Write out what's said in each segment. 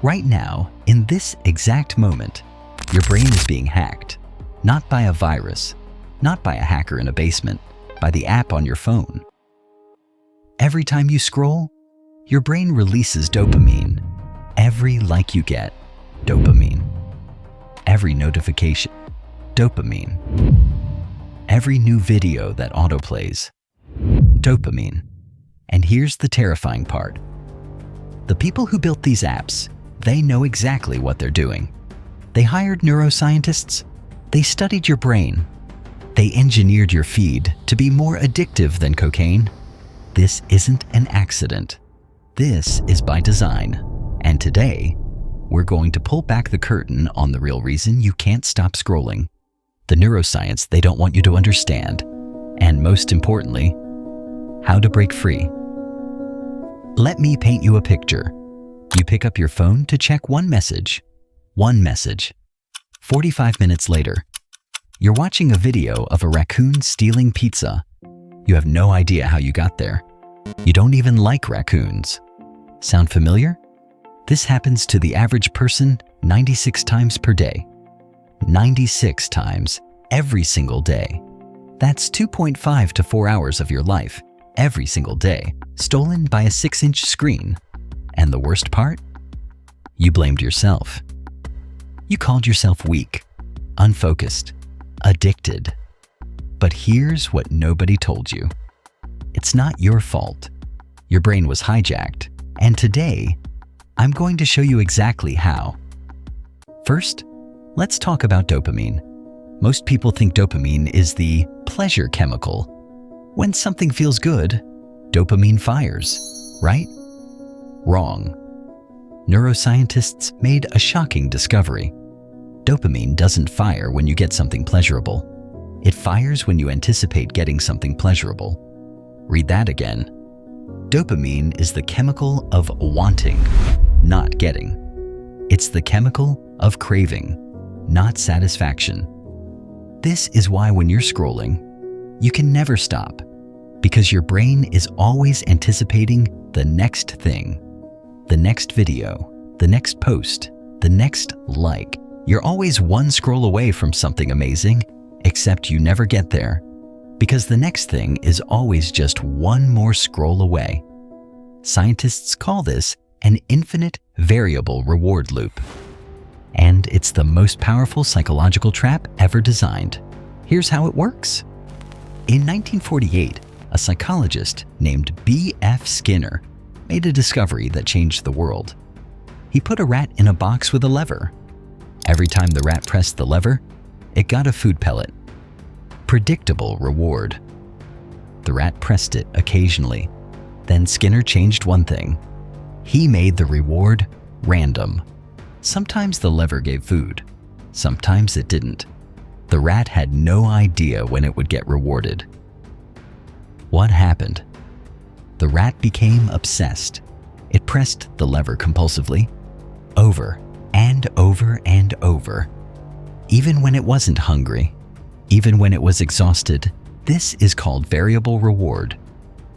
Right now, in this exact moment, your brain is being hacked. Not by a virus, not by a hacker in a basement, by the app on your phone. Every time you scroll, your brain releases dopamine. Every like you get, dopamine. Every notification, dopamine. Every new video that autoplays, dopamine. And here's the terrifying part. The people who built these apps, they know exactly what they're doing. They hired neuroscientists. They studied your brain. They engineered your feed to be more addictive than cocaine. This isn't an accident. This is by design. And today, we're going to pull back the curtain on the real reason you can't stop scrolling, the neuroscience they don't want you to understand, and most importantly, how to break free. Let me paint you a picture. You pick up your phone to check one message. 45 minutes later, you're watching a video of a raccoon stealing pizza. You have no idea how you got there. You don't even like raccoons. Sound familiar? This happens to the average person 96 times per day. 96 times every single day. That's 2.5 to 4 hours of your life, every single day, stolen by a 6-inch screen. And the worst part? You blamed yourself. You called yourself weak, unfocused, addicted. But here's what nobody told you. It's not your fault. Your brain was hijacked, and today, I'm going to show you exactly how. First, let's talk about dopamine. Most people think dopamine is the pleasure chemical. When something feels good, dopamine fires, right? Wrong. Neuroscientists made a shocking discovery. Dopamine doesn't fire when you get something pleasurable. It fires when you anticipate getting something pleasurable. Read that again. Dopamine is the chemical of wanting, not getting. It's the chemical of craving, not satisfaction. This is why when you're scrolling, you can never stop, because your brain is always anticipating the next thing, the next video, the next post, the next like. You're always one scroll away from something amazing, except you never get there, because the next thing is always just one more scroll away. Scientists call this an infinite variable reward loop. And it's the most powerful psychological trap ever designed. Here's how it works. In 1948, a psychologist named B.F. Skinner made a discovery that changed the world. He put a rat in a box with a lever. Every time the rat pressed the lever, it got a food pellet. Predictable reward. The rat pressed it occasionally. Then Skinner changed one thing. He made the reward random. Sometimes the lever gave food. Sometimes it didn't. The rat had no idea when it would get rewarded. What happened? The rat became obsessed. It pressed the lever compulsively, over and over and over. Even when it wasn't hungry, even when it was exhausted. This is called variable reward.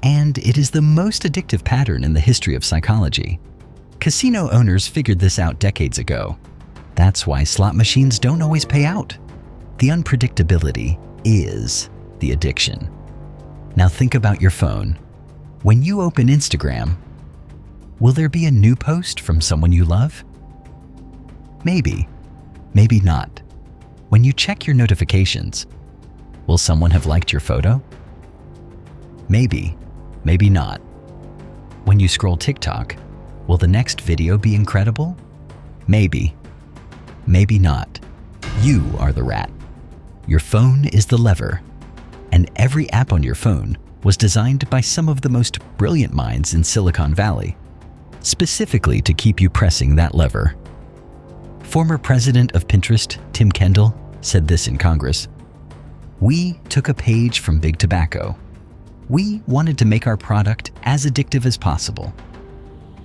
And it is the most addictive pattern in the history of psychology. Casino owners figured this out decades ago. That's why slot machines don't always pay out. The unpredictability is the addiction. Now think about your phone. When you open Instagram, will there be a new post from someone you love? Maybe, maybe not. When you check your notifications, will someone have liked your photo? Maybe, maybe not. When you scroll TikTok, will the next video be incredible? Maybe, maybe not. You are the rat. Your phone is the lever. And every app on your phone was designed by some of the most brilliant minds in Silicon Valley, specifically to keep you pressing that lever. Former president of Pinterest, Tim Kendall, said this in Congress: "We took a page from Big Tobacco. We wanted to make our product as addictive as possible."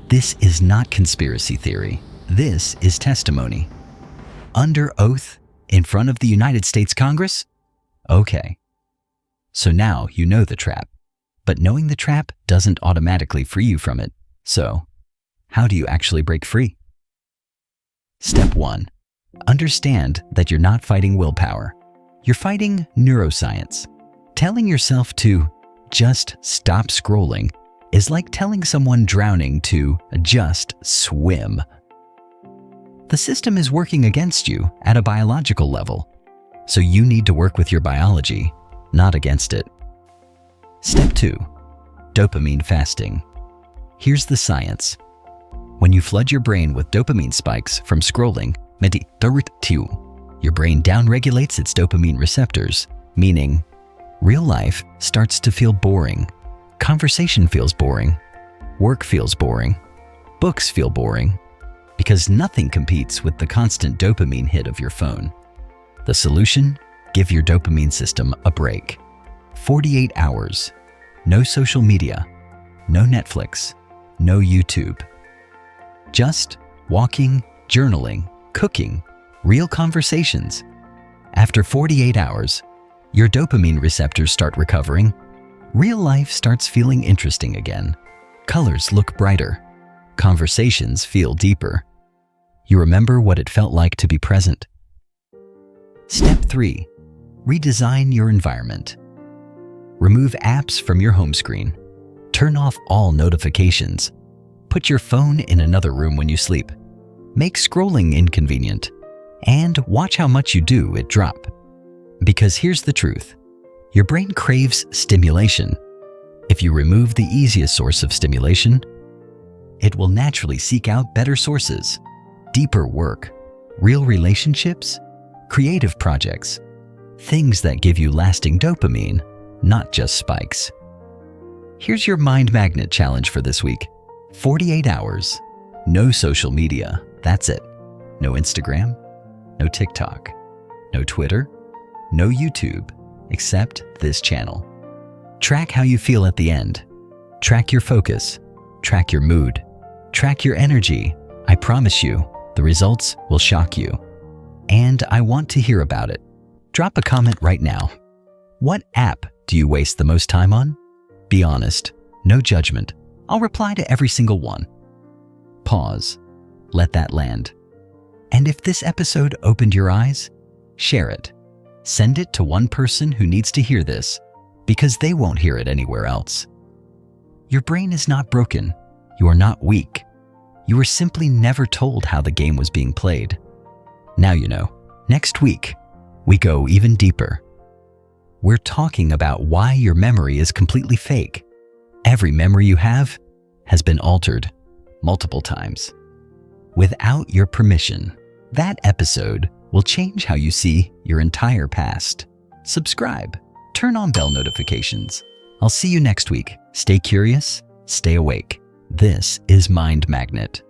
This is not conspiracy theory. This is testimony. Under oath, in front of the United States Congress? Okay. So now you know the trap. But knowing the trap doesn't automatically free you from it. So, how do you actually break free? Step 1. Understand that you're not fighting willpower. You're fighting neuroscience. Telling yourself to just stop scrolling is like telling someone drowning to just swim. The system is working against you at a biological level, so you need to work with your biology, not against it. Step 2. Dopamine fasting. Here's the science. When you flood your brain with dopamine spikes from scrolling, your brain downregulates its dopamine receptors, meaning real life starts to feel boring. Conversation feels boring. Work feels boring. Books feel boring. Because nothing competes with the constant dopamine hit of your phone. The solution? Give your dopamine system a break. 48 hours. No social media. No Netflix. No YouTube. Just walking, journaling, cooking, real conversations. After 48 hours, your dopamine receptors start recovering. Real life starts feeling interesting again. Colors look brighter. Conversations feel deeper. You remember what it felt like to be present. Step 3. Redesign your environment. Remove apps from your home screen. Turn off all notifications. Put your phone in another room when you sleep. Make scrolling inconvenient. And watch how much you do it drop. Because here's the truth. Your brain craves stimulation. If you remove the easiest source of stimulation, it will naturally seek out better sources, deeper work, real relationships, creative projects, things that give you lasting dopamine, not just spikes. Here's your mind magnet challenge for this week. 48 hours, no social media, that's it. No Instagram, no TikTok, no Twitter, no YouTube, except this channel. Track how you feel at the end. Track your focus. Track your mood. Track your energy. I promise you, the results will shock you. And I want to hear about it. Drop a comment right now. What app do you waste the most time on? Be honest. No judgment. I'll reply to every single one. Pause. Let that land. And if this episode opened your eyes, share it. Send it to one person who needs to hear this, because they won't hear it anywhere else. Your brain is not broken. You are not weak. You were simply never told how the game was being played. Now you know. Next week, we go even deeper. We're talking about why your memory is completely fake. Every memory you have has been altered multiple times. Without your permission, that episode will change how you see your entire past. Subscribe. Turn on bell notifications. I'll see you next week. Stay curious, stay awake. This is Mind Magnet.